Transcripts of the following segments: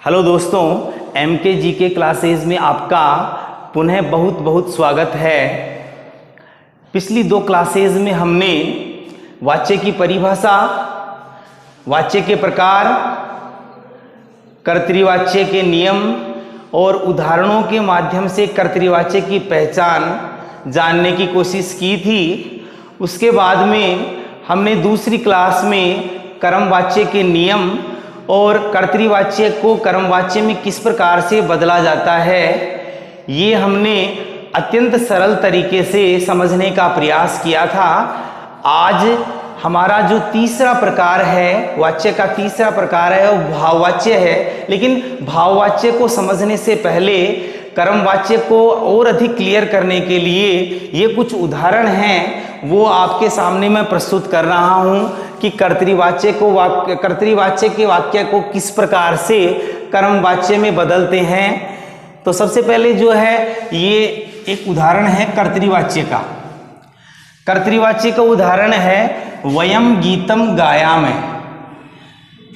Hello दोस्तों, MK GK classes में आपका पुनः बहुत बहुत स्वागत है। पिछली दो क्लासेज में हमने वाच्य की परिभाषा, वाच्य के प्रकार, कर्तृवाच्य के नियम और उदाहरणों के माध्यम से कर्तृवाच्य की पहचान जानने की कोशिश की थी। उसके बाद में हमने दूसरी क्लास में कर्मवाच्य के नियम और कर्तृवाच्य को कर्मवाच्य में किस प्रकार से बदला जाता है, ये हमने अत्यंत सरल तरीके से समझने का प्रयास किया था। आज हमारा जो तीसरा प्रकार है, वाच्य का तीसरा प्रकार है, वो भाववाच्य है। लेकिन भाववाच्य को समझने से पहले कर्मवाच्य को और अधिक क्लियर करने के लिए ये कुछ उदाहरण हैं, वो आपके सामने मैं प्रस्तुत कर रहा हूँ कि कर्तृवाच्य के वाक्य को किस प्रकार से कर्मवाच्य में बदलते हैं। तो सबसे पहले जो है ये एक उदाहरण है कर्तृवाच्य का। कर्तृवाच्य का उदाहरण है वयम गीतम गायामि।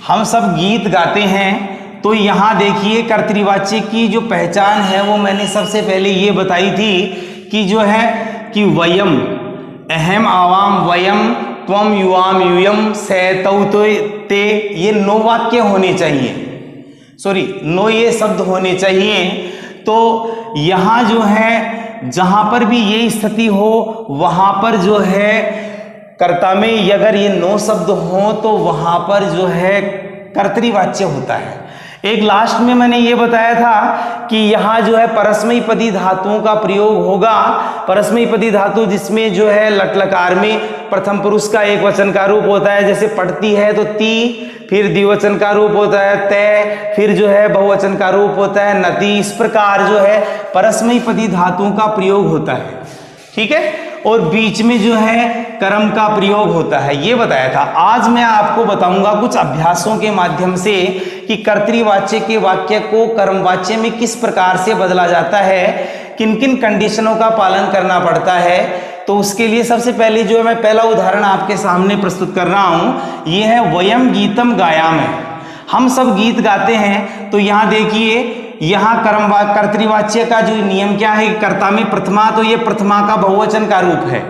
हम सब गीत गाते हैं। तो यहाँ देखिए कर्तृवाच्य की जो पहचान है वो मैंने सबसे पहले ये बताई थी कि जो है कि वयम, अहम आवाम वयम, त्वम युवाम यूयम, से तौ तो ते, ये नो वाक्य होने चाहिए, सॉरी नो ये शब्द होने चाहिए। तो यहाँ जो है जहाँ पर भी ये स्थिति हो वहाँ पर जो है कर्ता में अगर ये नो शब्द हो तो वहाँ पर जो है कर्तृवाच्य होता है। एक लास्ट में मैंने ये बताया था कि यहाँ जो है परस्मैपदी धातुओं का प्रयोग होगा। परस्मैपदी धातु जिसमें जो है लट लकार में प्रथम पुरुष का एक वचन का रूप होता है, जैसे पढ़ती है तो ती, फिर द्विवचन का रूप होता है तय, फिर जो है बहुवचन का रूप होता है नति। इस प्रकार जो है परस्मैपदी धातुओं का प्रयोग होता है, ठीक है। और बीच में जो है कर्म का प्रयोग होता है, ये बताया था। आज मैं आपको बताऊंगा कुछ अभ्यासों के माध्यम से कि कर्तृवाच्य के वाक्य को कर्मवाच्य में किस प्रकार से बदला जाता है, किन किन कंडीशनों का पालन करना पड़ता है। तो उसके लिए सबसे पहले जो है मैं पहला उदाहरण आपके सामने प्रस्तुत कर रहा हूं, ये है वयम गीतम गायामि। हम सब गीत गाते हैं। तो यहाँ देखिए, यहाँ कर्तृवाच्य का जो नियम क्या है, कर्ता में प्रथमा, तो ये प्रथमा का बहुवचन का रूप है।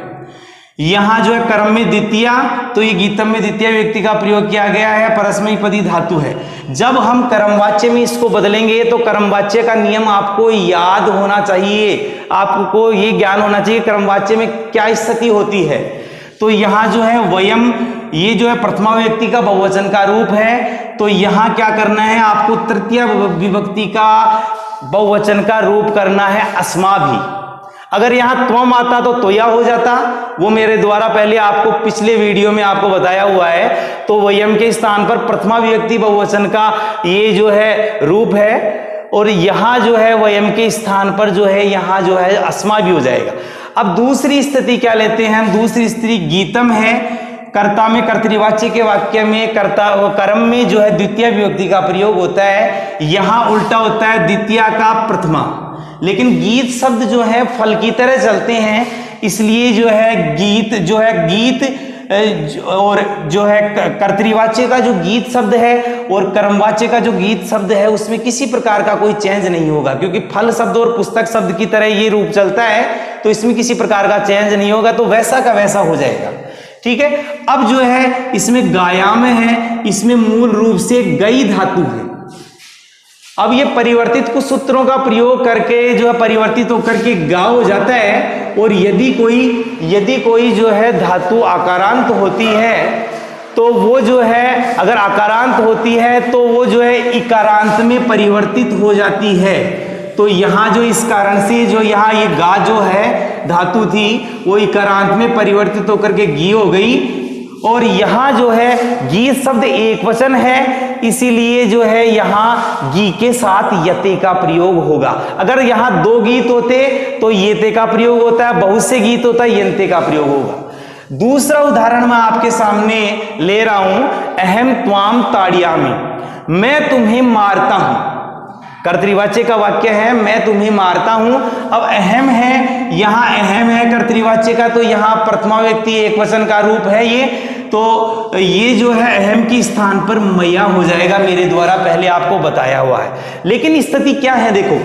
यहाँ जो है कर्म में द्वितीया, तो ये गीतम में द्वितीय व्यक्ति का प्रयोग किया गया है, परस्मैपदी धातु है। जब हम कर्मवाच्य में इसको बदलेंगे तो कर्मवाच्य का नियम आपको याद होना चाहिए, आपको ये ज्ञान होना चाहिए कर्मवाच्य में क्या स्थिति होती है। तो यहाँ जो है वयम, ये जो है प्रथमा व्यक्ति का बहुवचन का रूप है। तो यहाँ क्या करना है, आपको तृतीय विभक्ति का बहुवचन का रूप करना है अस्मा भी। अगर यहाँ त्वम आता तो तोया हो जाता, वो मेरे द्वारा पहले आपको पिछले वीडियो में आपको बताया हुआ है। तो वयम के स्थान पर प्रथमा विभक्ति बहुवचन का ये जो है रूप है, और यहाँ जो है वयम के स्थान पर जो है यहाँ जो है अस्मा भी हो जाएगा। अब दूसरी स्थिति क्या लेते हैं हम, दूसरी स्थिति गीतम है। कर्ता में कर्तृवाच्य के वाक्य में कर्म में जो है द्वितीय विभक्ति का प्रयोग होता है, यहाँ उल्टा होता है द्वितीय का प्रथमा। लेकिन गीत शब्द जो है फल की तरह चलते हैं, इसलिए जो है गीत जो है गीत और जो है कर्तृवाच्य का जो गीत शब्द है और कर्मवाच्य का जो गीत शब्द है उसमें किसी प्रकार का कोई चेंज नहीं होगा, क्योंकि फल शब्द और पुस्तक शब्द की तरह ये रूप चलता है, तो इसमें किसी प्रकार का चेंज नहीं होगा, तो वैसा का वैसा हो जाएगा, ठीक है। अब जो है इसमें गायाम है, इसमें मूल रूप से गई धातु है। अब ये परिवर्तित कुछ सूत्रों का प्रयोग करके जो है परिवर्तित होकर के गा हो जाता है। और यदि कोई जो है धातु आकारांत होती है तो वो जो है अगर आकारांत होती है तो वो जो है इकारांत में परिवर्तित हो जाती है। तो यहाँ जो इस कारण से जो यहाँ ये गा जो है धातु थी वो इकारांत में परिवर्तित होकर के गी हो गई। और यहाँ जो है गीत शब्द एक वचन है, इसीलिए जो है यहाँ गी के साथ यते का प्रयोग होगा। अगर यहाँ दो गीत होते तो येते का प्रयोग होता है, बहुत से गीत होता है यंते का प्रयोग होगा। दूसरा उदाहरण मैं आपके सामने ले रहा हूं, अहम त्वाम ताड़यामि, मैं तुम्हें मारता हूं। कर्तृवाच्य का वाक्य है मैं तुम्हें मारता हूं। अब अहम है, यहां अहम है कर्तृवाच्य का, तो यहां प्रथमा व्यक्ति एक वचन का रूप है ये तो ये जो है अहम के स्थान पर मैया हो जाएगा, मेरे द्वारा पहले आपको बताया हुआ है। लेकिन स्थिति क्या है, देखो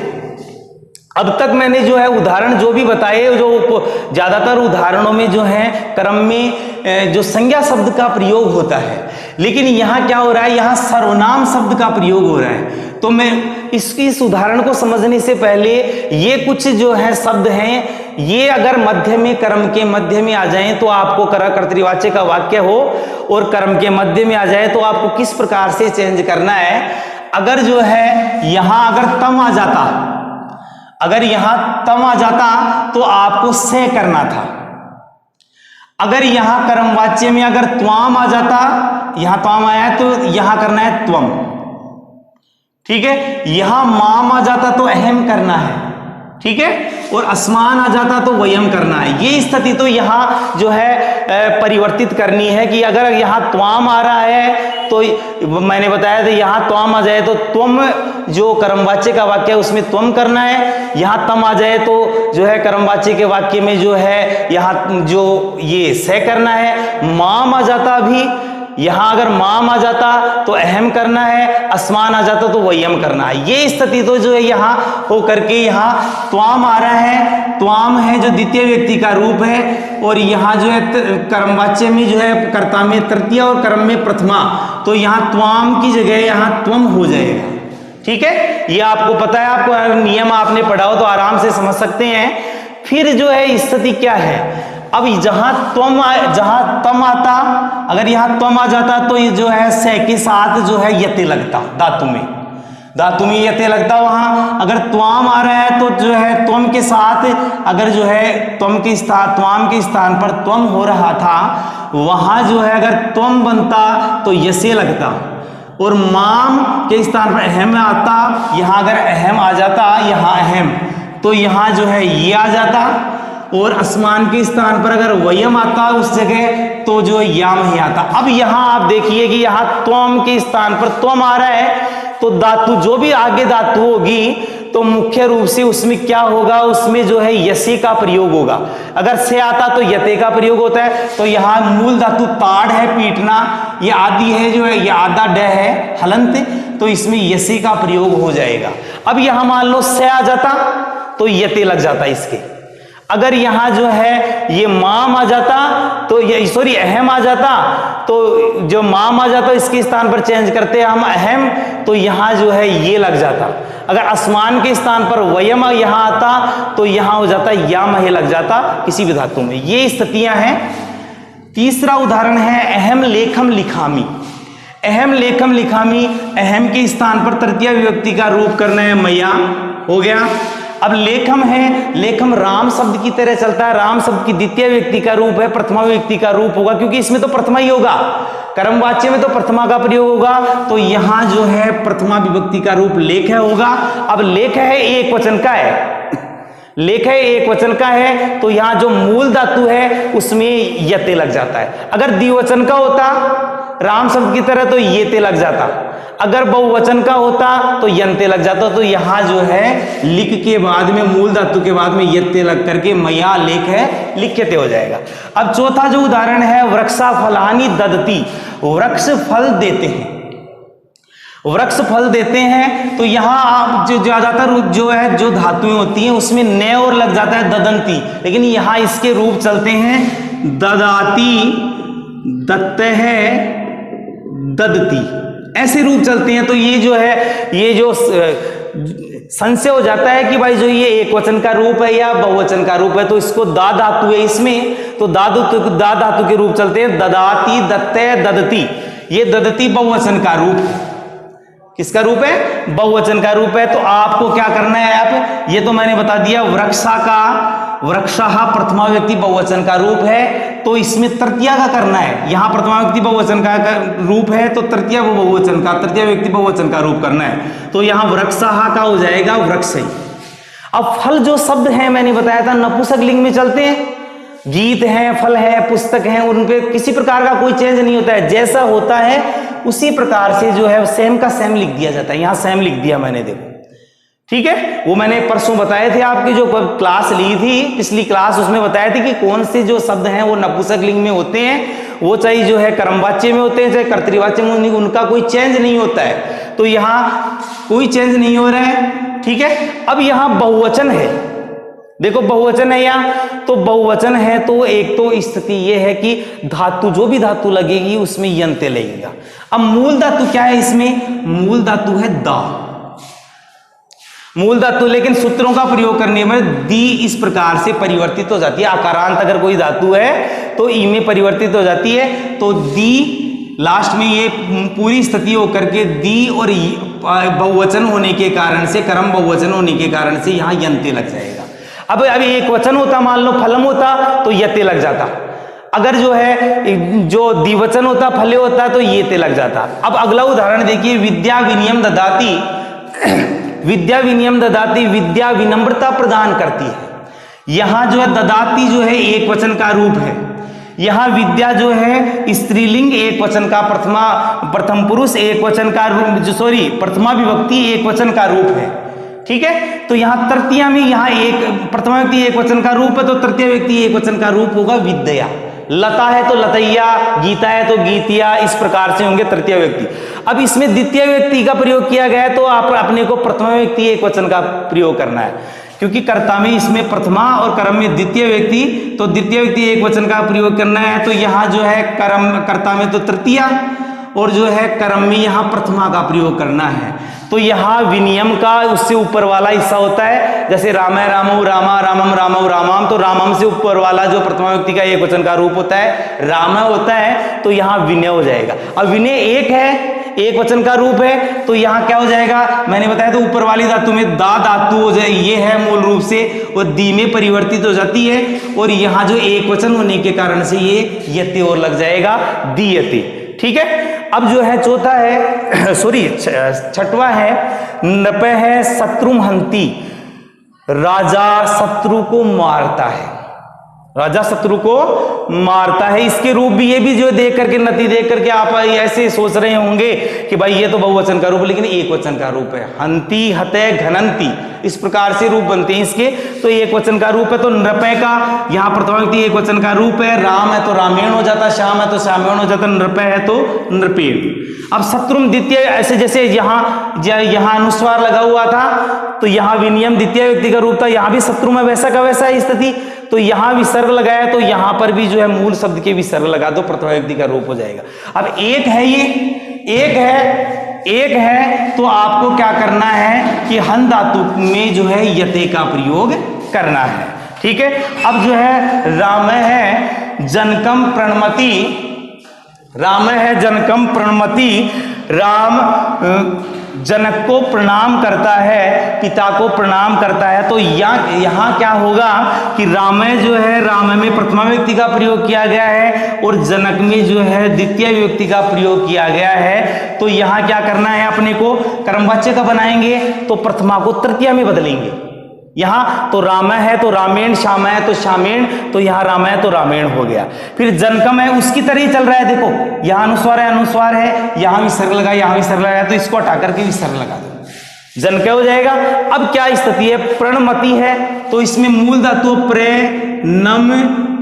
अब तक मैंने जो है उदाहरण जो भी बताए, जो ज्यादातर उदाहरणों में जो है क्रम में जो संज्ञा शब्द का प्रयोग होता है, लेकिन यहाँ क्या हो रहा है, यहाँ सर्वनाम शब्द का प्रयोग हो रहा है। तो मैं इस उदाहरण को समझने से पहले ये कुछ जो है शब्द हैं, ये अगर मध्य में, कर्म के मध्य में आ जाएं तो आपको कर्तृवाच्य का वाक्य हो, और कर्म के मध्य में आ जाए तो आपको किस प्रकार से चेंज करना है। अगर जो है यहां अगर तम आ जाता, अगर यहां तम आ जाता तो आपको से करना था। अगर यहां कर्मवाच्य में अगर त्वाम आ जाता, यहां त्वाम आया तो यहां करना है त्वम, ठीक है। यहां माम आ जाता तो अहम करना है, ठीक है, और अस्मान आ जाता तो वयम करना है। ये स्थिति तो यहाँ जो है परिवर्तित करनी है कि अगर यहाँ त्वाम आ रहा है तो मैंने बताया था यहाँ त्वाम आ जाए तो तुम जो कर्मवाच्य का वाक्य है उसमें तुम करना है, यहाँ तम आ जाए तो जो है कर्मवाच्य के वाक्य में जो है यहाँ जो ये से करना है। माम आ जाता भी, यहां अगर माम आ जाता तो अहम करना है, अस्मान आ जाता तो वयम करना है। ये स्थिति तो जो है यहां हो करके यहाँ त्वाम आ रहा है, त्वाम है जो द्वितीय व्यक्ति का रूप है, और यहाँ जो है कर्मवाच्य में जो है कर्ता में तृतीय और कर्म में प्रथमा, तो यहाँ त्वाम की जगह यहाँ त्वम हो जाएगा, ठीक है। ये आपको पता है, आपको नियम आपने पढ़ा हो तो आराम से समझ सकते हैं। फिर जो है स्थिति क्या है, अब जहां तम आता, अगर यहां तम आ जाता तो ये जो है से के साथ जो है यते लगता, धातु में यते लगता। वहां अगर त्वाम आ रहा है तो जो है त्वम के साथ अगर जो है त्वाम के स्थान पर त्वम हो रहा था, वहां जो है अगर त्वम बनता तो यसे लगता, और माम के स्थान पर अहम आता, यहां अगर अहम आ जाता, यहां अहम तो यहां जो है ये आ जाता, और अस्मान के स्थान पर अगर वयम आता उस जगह तो जो याम ही आता। अब यहां आप देखिए कि यहां त्वम के स्थान पर त्वम आ रहा है, तो धातु जो भी आगे धातु होगी तो मुख्य रूप से उसमें क्या होगा, उसमें जो है यसे का प्रयोग होगा। अगर से आता तो यते का प्रयोग होता है। तो यहां मूल धातु ताड़ है, पीटना, ये आदि है जो है, ये आधा ड है हलंत, तो इसमें यसे का प्रयोग हो जाएगा। अब यहां मान लो से आ जाता तो यते लग जाता इसके। अगर यहां जो है ये माम आ जाता तो ये सॉरी अहम आ जाता, तो जो माम आ जाता इसके स्थान पर चेंज करते हैं हम अहम, तो यहां जो है ये लग जाता। अगर अस्मान के स्थान पर वयम यहां आता तो यहां हो जाता याम ही लग जाता किसी भी धातु में। ये स्थितियां हैं। तीसरा उदाहरण है अहम लेखम लिखामी। अहम लेखम लिखामी, अहम के स्थान पर तृतीय विभक्ति का रूप करना है मैया, हो गया। अब लेखम है, लेखम राम शब्द की तरह चलता है, राम शब्द की द्वितीय व्यक्ति का रूप है, प्रथमा व्यक्ति का रूप होगा, क्योंकि इसमें तो प्रथमा ही होगा, कर्मवाच्य में तो प्रथमा का प्रयोग होगा, तो यहां जो है प्रथमा विभक्ति का रूप लेख होगा। अब लेख है एक वचन का है, लेख है एक वचन का है, तो यहां जो मूल धातु है उसमें यते लग जाता है। अगर द्विवचन का होता राम शब्द की तरह तो येते लग जाता, अगर बहुवचन का होता तो यंते लग जाता। तो यहां जो है लिख के बाद में मूल धातु के बाद में यते लग करके मैया लेख है लिख्यते हो जाएगा। अब चौथा जो उदाहरण है वृक्षा फलानी ददती, वृक्ष फल देते हैं, वृक्ष फल देते हैं। तो यहां आप जो ज्यादातर जो है जो धातुएं होती हैं उसमें न और लग जाता है ददंती, लेकिन यहां इसके रूप चलते हैं ददाती, दत्त है, ददती, ऐसे रूप चलते हैं। तो ये जो है ये जो संशय हो जाता है कि भाई जो ये एक वचन का रूप है या बहुवचन का रूप है, तो इसको दा धातु है इसमें, तो दा धातु के रूप चलते हैं ददाती, दत्ते, ददती। ये ददती बहुवचन का रूप है, किसका रूप है, बहुवचन का रूप है। तो आपको क्या करना है, आप ये तो मैंने बता दिया वृक्षा का, वृक्षः प्रथमा व्यक्ति बहुवचन का रूप है, तो इसमें तृतीय का करना है। यहां प्रथमा व्यक्ति बहुवचन का रूप है तो तृतीय बहुवचन का, तृतीय व्यक्ति बहुवचन का रूप करना है। तो यहां वृक्षः का हो जाएगा वृक्ष। अब फल जो शब्द है मैंने बताया था नपुंसक लिंग में चलते हैं, गीत है, फल है, पुस्तक है, उन पे किसी प्रकार का कोई चेंज नहीं होता है, जैसा होता है उसी प्रकार से जो है सेम का सेम लिख दिया जाता है। यहां सेम लिख दिया मैंने, देखो ठीक है। वो मैंने परसों बताए थे, आपकी जो क्लास ली थी पिछली क्लास, उसमें बताया थे कि कौन से जो शब्द हैं वो नपुंसक लिंग में होते हैं वो चाहे जो है कर्मवाच्य में होते हैं चाहे कर्तृवाच्य में, उनका कोई चेंज नहीं होता है। तो यहाँ कोई चेंज नहीं हो रहा है, ठीक है। अब यहाँ बहुवचन है, देखो बहुवचन है यहाँ, तो बहुवचन है तो एक तो स्थिति ये है कि धातु, जो भी धातु लगेगी उसमें यंत्य लगेगा। अब मूल धातु क्या है इसमें? मूल धातु है दा, मूल धातु, लेकिन सूत्रों का प्रयोग करने में दी इस प्रकार से परिवर्तित हो जाती है। आकारांत अगर कोई धातु है तो ई में परिवर्तित हो जाती है, तो दी लास्ट में ये पूरी स्थिति होकर के दी और बहुवचन होने के कारण से, कर्म बहुवचन होने के कारण से यहाँ यंत्य लग जाएगा। अब एक वचन होता, मान लो फलम होता तो यते लग जाता, अगर जो है जो द्विवचन होता फले होता तो ये ते लग जाता। अब अगला उदाहरण देखिए, विद्या विनियम ददाती, विद्या विनियम ददाती, विद्या विनम्रता प्रदान करती है। यहां जो है ददाती जो है एक वचन का रूप है, यहां विद्या जो है स्त्रीलिंग एक वचन का, प्रथम पुरुष एक वचन का रूप, सॉरी प्रथमा विभक्ति एक वचन का रूप है, ठीक है। तो यहाँ तृतीया में यहाँ एक प्रथमा व्यक्ति एक वचन का रूप है, तो तृतीय व्यक्ति एक वचन का रूप होगा विद्या। लता है तो लतैया, गीता है तो गीतिया, इस प्रकार से होंगे तृतीय व्यक्ति। अब इसमें द्वितीय व्यक्ति का प्रयोग किया गया है तो आप अपने को प्रथमा व्यक्ति एक वचन का प्रयोग करना है, क्योंकि कर्ता में इसमें प्रथमा और कर्म में द्वितीय व्यक्ति, तो द्वितीय व्यक्ति एक वचन का प्रयोग करना है। तो यहाँ जो है कर्म कर्ता में तो तृतीया और जो है कर्म में यहाँ प्रथमा का प्रयोग करना है। तो यहाँ विनियम का उससे ऊपर वाला हिस्सा होता है, जैसे राम है रामो रामा, रामम रामो रामाम, तो रामम से ऊपर वाला जो प्रथमा व्यक्ति का एक वचन का रूप होता है राम होता है, तो यहाँ विनय हो जाएगा। अब विनय एक है, एक वचन का रूप है, तो यहाँ क्या हो जाएगा, मैंने बताया तो ऊपर वाली धातु में दा धातु हो जाए, ये है मूल रूप से, वो दी में परिवर्तित हो जाती है, और यहाँ जो एक वचन होने के कारण से ये यते और लग जाएगा दीयते, ठीक है। अब जो है चौथा है, सॉरी छठवां है, नृप है शत्रुहंती, राजा शत्रु को मारता है, राजा शत्रु को मारता है। इसके रूप भी, ये भी जो देख करके नति देख करके आप ऐसे सोच रहे होंगे कि भाई ये तो बहुवचन का रूप, लेकिन एक वचन का रूप है, हंती हते घनंती, इस प्रकार से रूप बनते हैं इसके, तो एक वचन का रूप है। तो नृपय का यहाँ प्रथमा व्यक्ति एक वचन का रूप है, राम है तो रामेण हो जाता, श्याम है तो श्यामेण हो जाता, नृपय है तो नृपेण। अब शत्रुम द्वितीय, ऐसे जैसे यहाँ अनुस्वार लगा हुआ था तो यहाँ विनियम द्वितीय व्यक्ति का रूप था, यहाँ भी शत्रु में वैसा का वैसा स्थिति, तो यहाँ विसर्ग लगाया तो यहाँ पर भी जो है मूल शब्द के विसर्ग लगा दो, प्रथमा व्यक्ति का रूप हो जाएगा। अब एक है, ये एक है तो आपको क्या करना है कि हन धातु में जो है यते का प्रयोग करना है, ठीक है। अब जो है राम है जनकम प्रणमति, राम है जनकम प्रणमति, राम जनक को प्रणाम करता है, पिता को प्रणाम करता है, तो यहाँ क्या होगा कि राम जो है, राम में प्रथमा व्यक्ति का प्रयोग किया गया है और जनक में जो है द्वितीय व्यक्ति का प्रयोग किया गया है। तो यहाँ क्या करना है, अपने को कर्मवाच्य का बनाएंगे तो प्रथमा को तृतीया में बदलेंगे। यहाँ तो राम है तो रामेण, श्याम है तो श्यामेण, तो यहाँ राम है तो रामेण हो गया। फिर जनकम है उसकी तरह ही चल रहा है, देखो यहाँ अनुस्वार है, यहाँ विसर्ग लगा, यहाँ विसर्ग लगा, तो इसको हटा करके विसर्ग लगा दो, जनक हो जाएगा। अब क्या स्थिति है, प्रणमति है तो इसमें मूल धातु प्रे नम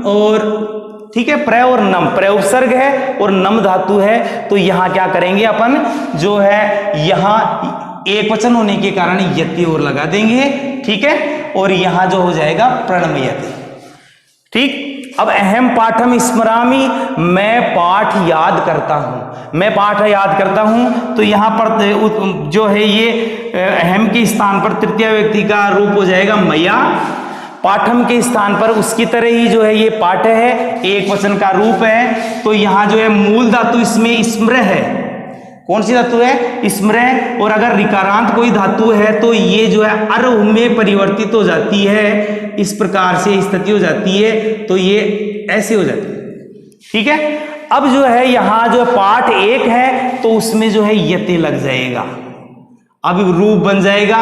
और, ठीक है, प्र और नम, प्र उपसर्ग है और नम धातु है, तो यहाँ क्या करेंगे अपन, जो है यहाँ एक वचन होने के कारण यति और लगा देंगे, ठीक है, और यहां जो हो जाएगा प्रणमयते, ठीक। अब अहम पाठम स्मरामि, मैं पाठ याद करता हूं, मैं पाठ याद करता हूं, तो यहां पर जो है ये अहम के स्थान पर तृतीय व्यक्ति का रूप हो जाएगा मया, पाठम के स्थान पर उसकी तरह ही जो है ये पाठ है, एक वचन का रूप है। तो यहां जो है मूल धातु इसमें स्मृ है, कौन सी धातु है, स्मृ, और अगर रिकारांत कोई धातु है तो ये जो है अर में परिवर्तित हो जाती है, इस प्रकार से स्थिति हो जाती है, तो ये ऐसे हो जाती है, ठीक है। अब जो है यहाँ जो पाठ एक है तो उसमें जो है यते लग जाएगा, अब रूप बन जाएगा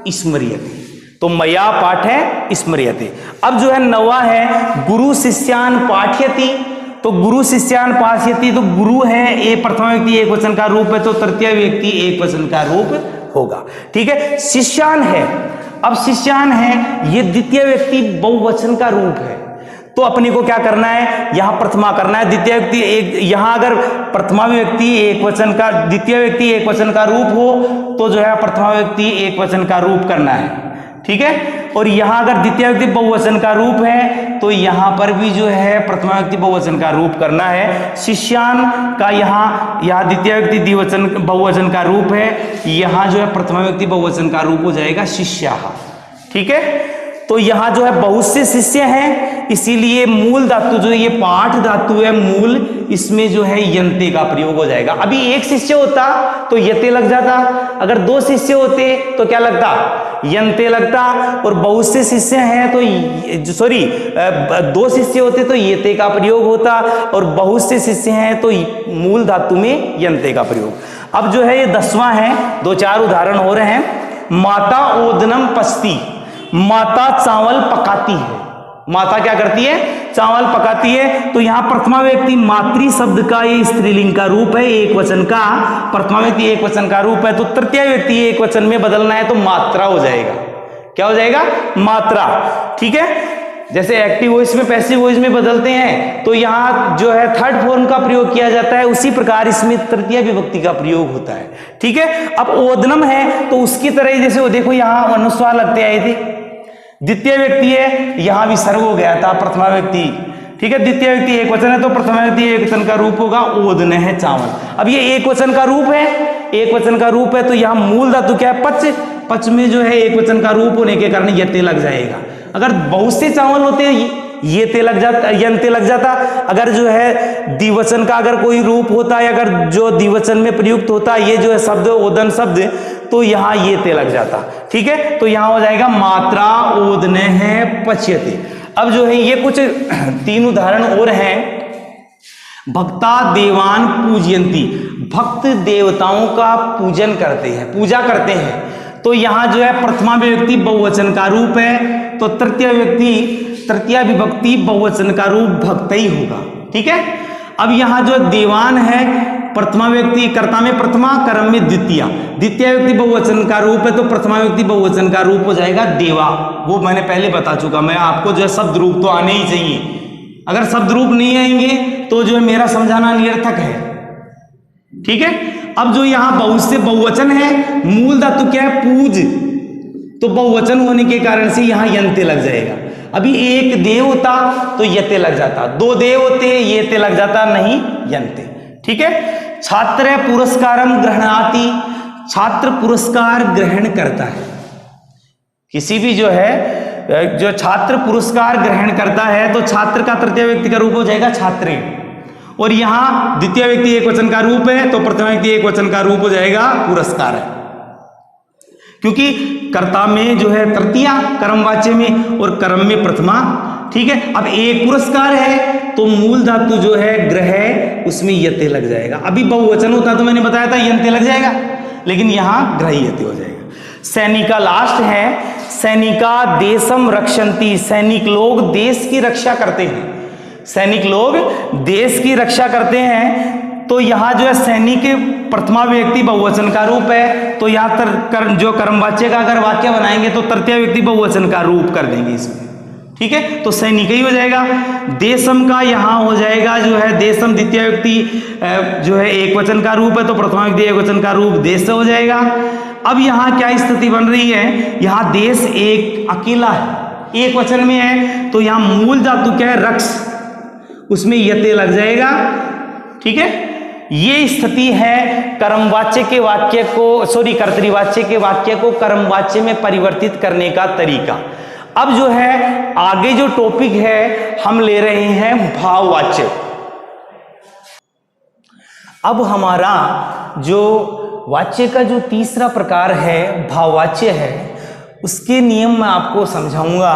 स्मर्यते, तो मया पाठ है स्मर्यते। अब जो है नवा है गुरु शिष्यान पाठयति, तो गुरु शिष्यान पाठयति, तो गुरु है ये प्रथमा व्यक्ति एक वचन का रूप है, तो तृतीय व्यक्ति एक वचन का रूप होगा, ठीक है। शिष्यान है, अब शिष्यान है ये द्वितीय व्यक्ति बहुवचन का रूप है, तो अपने को क्या करना है, यहाँ प्रथमा करना है। द्वितीय व्यक्ति एक, यहाँ अगर प्रथमा व्यक्ति एक वचन का, द्वितीय व्यक्ति एक वचन का रूप हो तो जो है प्रथमा व्यक्ति एक वचन का रूप करना है, ठीक है। और यहाँ अगर द्वितीय व्यक्ति बहुवचन का रूप है तो यहाँ पर भी जो है प्रथमा व्यक्ति बहुवचन का रूप करना है। शिष्यान का यहाँ द्वितीय व्यक्ति द्विवचन बहुवचन का रूप है, यहाँ जो है प्रथमा व्यक्ति बहुवचन का रूप हो जाएगा शिष्याः, ठीक है। तो यहाँ जो है बहुत से शिष्य हैं, इसीलिए मूल धातु जो ये पाठ धातु है मूल, इसमें जो है यंते का प्रयोग हो जाएगा। अभी एक शिष्य होता तो यते लग जाता, अगर दो शिष्य होते तो क्या लगता, यंते लगता, और बहुत से शिष्य हैं तो दो शिष्य होते तो येते का प्रयोग होता, और बहुत से शिष्य हैं तो मूल धातु में यंते का प्रयोग। अब जो है ये 10वां है, 2-4 उदाहरण हो रहे हैं। माता ओदनम पचती, माता चावल पकाती है। माता क्या करती है, चावल पकाती है। तो यहां प्रथमा व्यक्ति मातृ शब्द का ये स्त्रीलिंग का रूप है, एक वचन का, प्रथमा व्यक्ति एक वचन का रूप है, तो तृतीय व्यक्ति एक वचन में बदलना है तो मात्रा हो जाएगा। क्या हो जाएगा, मात्रा, ठीक है। जैसे एक्टिव वॉइस में पैसिव वॉइस में बदलते हैं तो यहाँ जो है थर्ड फॉर्म का प्रयोग किया जाता है, उसी प्रकार इसमें तृतीय विभक्ति का प्रयोग होता है, ठीक है। अब ओदनम है तो उसकी तरह जैसे वो देखो यहाँ अनुस्वार लगते आए थे, द्वितीय व्यक्ति है, यहां विसर्ग हो गया था प्रथमा व्यक्ति, ठीक है। द्वितीय व्यक्ति एक वचन है तो प्रथमा व्यक्ति एक वचन का रूप होगा, ओदने है चावल। अब ये एक वचन का रूप है, एक वचन का रूप है तो यहां मूल धातु क्या है, पच, पच में जो है एक वचन का रूप होने के कारण यते लग जाएगा। अगर बहुत से चावल होते ये ते लग जाता, यंते लग जाता। अगर जो है द्विवचन का अगर कोई रूप होता है, अगर जो द्विवचन में प्रयुक्त होता है ये जो है शब्द ओदन शब्द, तो यहाँ ये ते लग जाता, ठीक है। तो यहाँ हो जाएगा मात्रा ओदने है पच्यते। अब जो है ये कुछ 3 उदाहरण और हैं। भक्ता देवान पूजयंती, भक्त देवताओं का पूजन करते हैं, पूजा करते हैं। तो यहाँ जो है प्रथमा व्यक्ति बहुवचन का रूप है तो तृतीय विभक्ति बहुवचन का रूप भक्त ही होगा, ठीक है। अब यहाँ जो देवान है प्रथमा व्यक्ति, कर्ता में प्रथमा, कर्म में द्वितीय, द्वितीय व्यक्ति बहुवचन का रूप है तो प्रथमा व्यक्ति बहुवचन का रूप हो जाएगा देवा। वो मैंने पहले बता चुका, मैं आपको जो है शब्द रूप तो आने ही चाहिए, अगर शब्द रूप नहीं आएंगे तो जो है मेरा समझाना निरर्थक है, ठीक है। अब जो यहाँ बहुत से बहुवचन है, मूल धातु क्या है, पूज, तो बहुवचन होने के कारण से यहाँ यंते लग जाएगा। अभी एक देव होता तो यते लग जाता, 2 देव होते येते लग जाता, नहीं यंते, ठीक है। छात्र पुरस्कारम ग्रहणाति, छात्र पुरस्कार ग्रहण करता है। किसी भी जो है जो छात्र पुरस्कार ग्रहण करता है तो छात्र का तृतीय व्यक्ति का रूप हो जाएगा छात्रे, और यहाँ द्वितीय व्यक्ति एक वचन का रूप है तो प्रथम व्यक्ति एक वचन का रूप हो जाएगा पुरस्कार है, क्योंकि कर्ता में जो है तृतीया कर्मवाच्य में और कर्म में प्रथमा, ठीक है। अब एक पुरस्कार है तो मूल धातु जो है ग्रह, उसमें यते लग जाएगा। अभी बहुवचन होता तो मैंने बताया था यंते लग जाएगा, लेकिन यहाँ ग्रह यते हो जाएगा। सैनिका लास्ट है, सैनिका देशम रक्षन्ति, सैनिक लोग देश की रक्षा करते हैं, सैनिक लोग देश की रक्षा करते हैं। तो यहाँ जो है सैनिक प्रथमा व्यक्ति बहुवचन का रूप है तो यहाँ जो कर्मवाच्य का अगर वाक्य बनाएंगे तो तृतीय व्यक्ति बहुवचन का रूप कर देंगे इसमें, ठीक है। तो सैनिक ही हो जाएगा। देशम का यहाँ हो जाएगा जो है देशम, द्वितीय व्यक्ति जो है एक वचन का रूप है तो प्रथमा व्यक्ति एक वचन का रूप देश हो जाएगा। अब यहाँ क्या स्थिति बन रही है, यहाँ देश एक अकेला है, एक वचन में है तो यहाँ मूल धातु क्या है, रक्ष, उसमें यते लग जाएगा, ठीक है। ये स्थिति है कर्मवाच्य के वाक्य को, कर्तृवाच्य के वाक्य को कर्मवाच्य में परिवर्तित करने का तरीका। अब जो है आगे जो टॉपिक है हम ले रहे हैं भाववाच्य। अब हमारा जो वाच्य का जो तीसरा प्रकार है भाववाच्य है, उसके नियम मैं आपको समझाऊंगा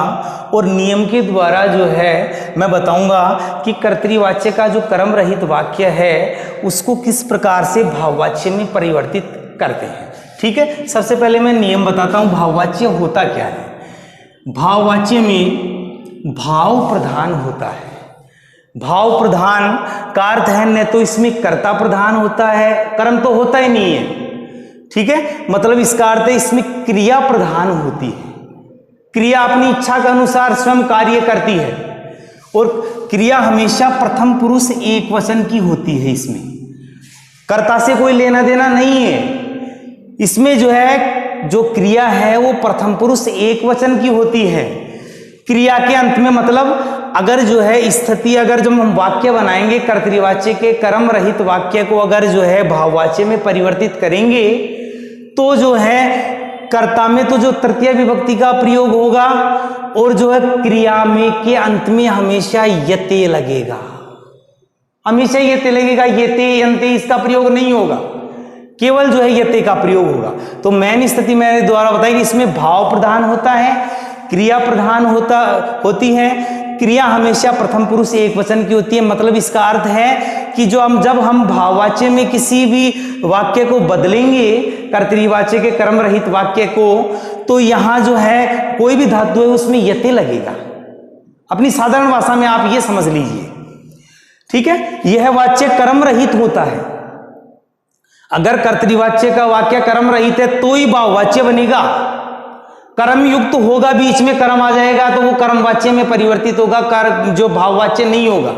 और नियम के द्वारा जो है मैं बताऊंगा कि कर्तृवाच्य का जो कर्म रहित वाक्य है उसको किस प्रकार से भाववाच्य में परिवर्तित करते हैं, ठीक है। सबसे पहले मैं नियम बताता हूं भाववाच्य होता क्या है। भाववाच्य में भाव प्रधान होता है। भाव प्रधान का अर्थ है न तो इसमें कर्ता प्रधान होता है, कर्म तो होता ही नहीं है, ठीक है, मतलब इसका अर्थ है इसमें क्रिया प्रधान होती है, क्रिया अपनी इच्छा के अनुसार स्वयं कार्य करती है। और क्रिया हमेशा प्रथम पुरुष एक वचन की होती है। इसमें कर्ता से कोई लेना देना नहीं है। इसमें जो है जो क्रिया है वो प्रथम पुरुष एक वचन की होती है। क्रिया के अंत में मतलब अगर जो है स्थिति, अगर जब हम वाक्य बनाएंगे कर्तृवाच्य के कर्म रहित वाक्य को अगर जो है भाववाच्य में परिवर्तित करेंगे तो जो है कर्ता में तो जो तृतीय विभक्ति का प्रयोग होगा और जो है क्रिया में के अंत में हमेशा यते लगेगा, हमेशा यते लगेगा। यते यन्ते इसका प्रयोग नहीं होगा, केवल जो है यते का प्रयोग होगा। तो मैंने स्थिति मेरे द्वारा बताई कि इसमें भाव प्रधान होता है, क्रिया प्रधान होती है। क्रिया हमेशा प्रथम पुरुष एक वचन की होती है। मतलब इसका अर्थ है कि जब हम भाववाच्य में किसी भी वाक्य को बदलेंगे, कर्तृवाच्य के कर्म रहित वाक्य को, तो यहां जो है कोई भी धातु है उसमें यते लगेगा। अपनी साधारण भाषा में आप ये समझ लीजिए, ठीक है। यह वाच्य कर्म रहित होता है। अगर कर्तृवाच्य का वाक्य कर्म रहित है तो ही भाववाच्य बनेगा। कर्म युक्त होगा, बीच में कर्म आ जाएगा तो वो कर्मवाच्य में परिवर्तित होगा, जो भाववाच्य नहीं होगा।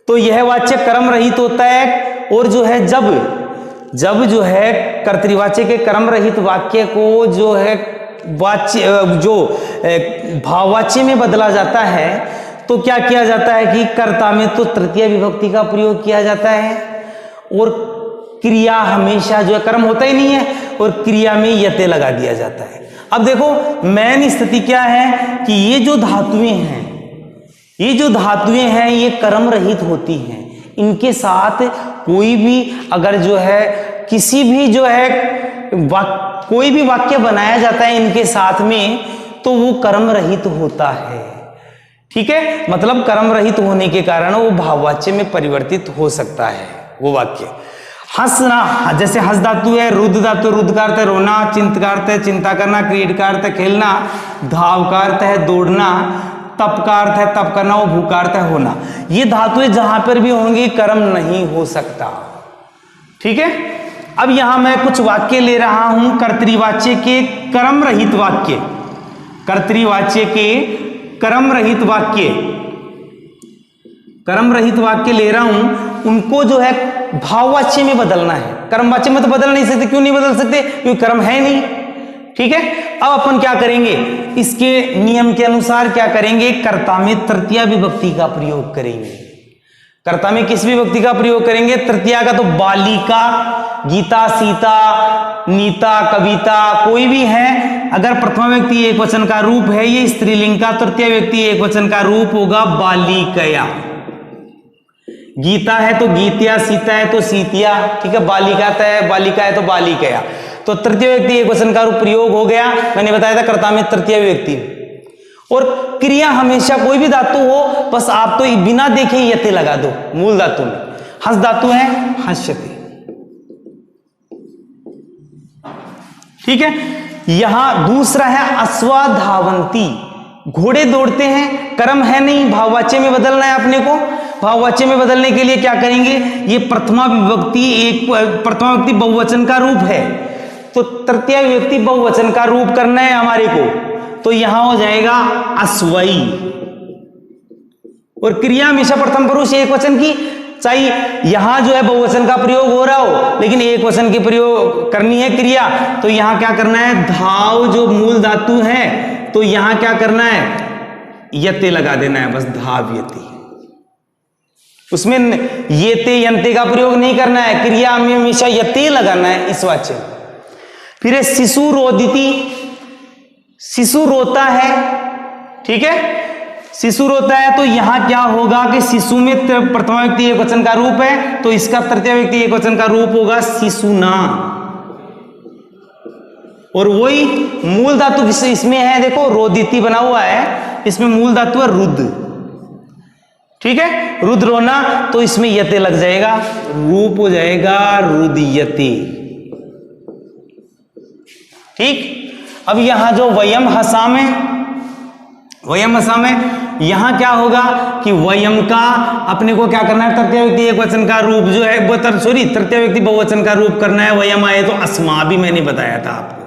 तो यह वाच्य कर्म रहित होता है। और जो है जब जो है कर्तृवाच्य के कर्म रहित वाक्य को जो है भाववाच्य में बदला जाता है तो क्या किया जाता है कि कर्ता में तो तृतीय विभक्ति का प्रयोग किया जाता है और क्रिया हमेशा जो है कर्म होता ही नहीं है और क्रिया में यते लगा दिया जाता है। अब देखो मेन स्थिति क्या है कि ये जो धातुएं हैं ये कर्म रहित होती हैं। इनके साथ कोई भी अगर जो है किसी भी जो है कोई भी वाक्य बनाया जाता है इनके साथ में तो वो कर्म रहित होता है, ठीक है। मतलब कर्म रहित होने के कारण वो भाववाच्य में परिवर्तित हो सकता है वो वाक्य। हंसना, जैसे हंस धातु है, रुद्र धातु, रुद्र का अर्थ है रोना, चिंत का अर्थ है चिंता करना, क्रीड का अर्थ है खेलना, धाव का अर्थ है दौड़ना, तप का अर्थ है तप करना और भू का अर्थ है होना। ये धातुएं जहां पर भी होंगी कर्म नहीं हो सकता, ठीक है। अब यहां मैं कुछ वाक्य ले रहा हूं कर्तृवाच्य के कर्म रहित वाक्य, कर्तृवाच्य के कर्म रहित वाक्य ले रहा हूं। उनको जो है भाववाच्य में बदलना है। कर्मवाच्य में तो बदल नहीं सकते। क्यों नहीं बदल सकते? क्योंकि कर्म है नहीं, ठीक है। अब अपन क्या करेंगे, इसके नियम के अनुसार क्या करेंगे, कर्ता में तृतीया विभक्ति का प्रयोग करेंगे। कर्ता में किस विभक्ति का प्रयोग करेंगे? तृतीया का। तो बालिका, गीता, सीता, नीता, कविता कोई भी है, अगर प्रथमा व्यक्ति एक वचन का रूप है ये स्त्रीलिंग का, तृतीय व्यक्ति एक वचन का रूप होगा बालिकया। गीता है तो गीतिया, सीता है तो सीतिया, ठीक है। बालिका है तो बालिकया। तो तृतीय व्यक्ति एक वचन का रूप प्रयोग हो गया। मैंने बताया था कर्ता में तृतीय व्यक्ति। और क्रिया हमेशा कोई भी धातु हो, बस आप तो बिना देखे यते लगा दो मूल धातु में। हंस धातु है हंस्यते, ठीक है। यहां दूसरा है अश्वधावंती, घोड़े दौड़ते हैं, कर्म है नहीं, भाववाच्य में बदलना है अपने को। भाववाच्य में बदलने के लिए क्या करेंगे, ये प्रथमा विभक्ति बहुवचन का रूप है तो तृतीय विभक्ति बहुवचन का रूप करना है हमारे को। तो यहां हो जाएगा अश्वई। और क्रिया हमेशा प्रथम पुरुष एक वचन की, चाहे यहां जो है बहुवचन का प्रयोग हो रहा हो लेकिन एक वचन की प्रयोग करनी है क्रिया, तो यहां क्या करना है, धाव जो मूल धातु है तो यहां क्या करना है, यते लगा देना है, बस धाव्यते। उसमें येते यंते का प्रयोग नहीं करना है, क्रिया में हमेशा यते लगाना है इस वाच्य में। फिर है शिशु रोदिति, शिशु रोता है, ठीक है। शिशु रोता है तो यहां क्या होगा कि शिशु में प्रथमा व्यक्ति एक वचन का रूप है तो इसका तृतीय व्यक्ति एक वचन का रूप होगा शिशुना। और वही मूल धातु इसमें है, देखो रोदिति बना हुआ है, इसमें मूल धातु है रुद्र, ठीक है। रुद्र रोना तो इसमें यते लग जाएगा, रूप हो जाएगा रुदयते, ठीक। अब यहां जो वयम हसा में यहां क्या होगा कि वयम का अपने को क्या करना है, तृतीय व्यक्ति एक वचन का रूप जो है, तृतीय व्यक्ति बहुवचन का रूप करना है। वयम आए तो अस्मा भी मैंने बताया था आपको,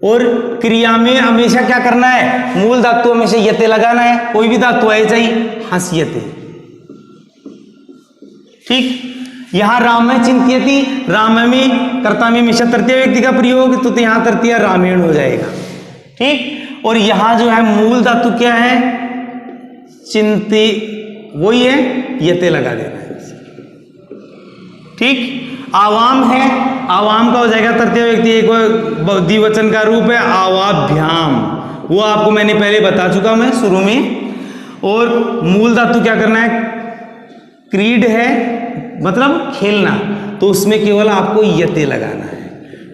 और क्रिया में हमेशा क्या करना है, मूल धातु हमेशा यते लगाना है, कोई भी धातु है चाहिए हंसियते। ठीक, यहां राम चिंत्यति, राम में कर्ता में हमेशा तृतीय व्यक्ति का प्रयोग, तो यहां तृतीय रामेण हो जाएगा। ठीक, और यहां जो है मूल धातु क्या है, चिंते, वही है, यते लगा देना है। ठीक, आवाम है, आवाम का हो जाएगा तृतीय व्यक्ति, एक द्विवचन का रूप है आवाभ्याम, वो आपको मैंने पहले बता चुका मैं शुरू में। और मूल धातु क्या करना है, क्रीड है मतलब खेलना, तो उसमें केवल आपको यते लगाना है।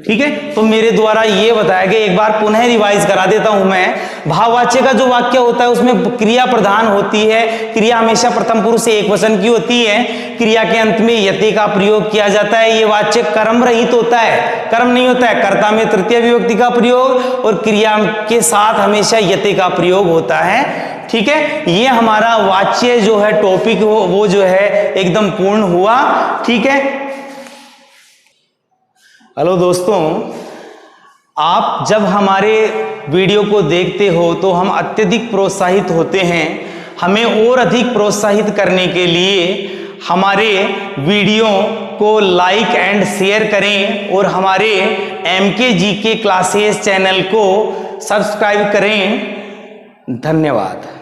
ठीक है, तो मेरे द्वारा ये बताया गया, एक बार पुनः रिवाइज करा देता हूं मैं। भाववाच्य का जो वाक्य होता है उसमें क्रिया प्रधान होती है, क्रिया हमेशा प्रथम पुरुष से एक वचन की होती है, क्रिया के अंत में यते का प्रयोग किया जाता है। ये वाच्य कर्म रहित होता है, कर्म नहीं होता है, कर्ता में तृतीय विभक्ति का प्रयोग और क्रिया के साथ हमेशा यते का प्रयोग होता है। ठीक है, ये हमारा वाच्य जो है टॉपिक वो जो है एकदम पूर्ण हुआ। ठीक है, हेलो दोस्तों, आप जब हमारे वीडियो को देखते हो तो हम अत्यधिक प्रोत्साहित होते हैं। हमें और अधिक प्रोत्साहित करने के लिए हमारे वीडियो को लाइक एंड शेयर करें और हमारे MK GK क्लासेस चैनल को सब्सक्राइब करें। धन्यवाद।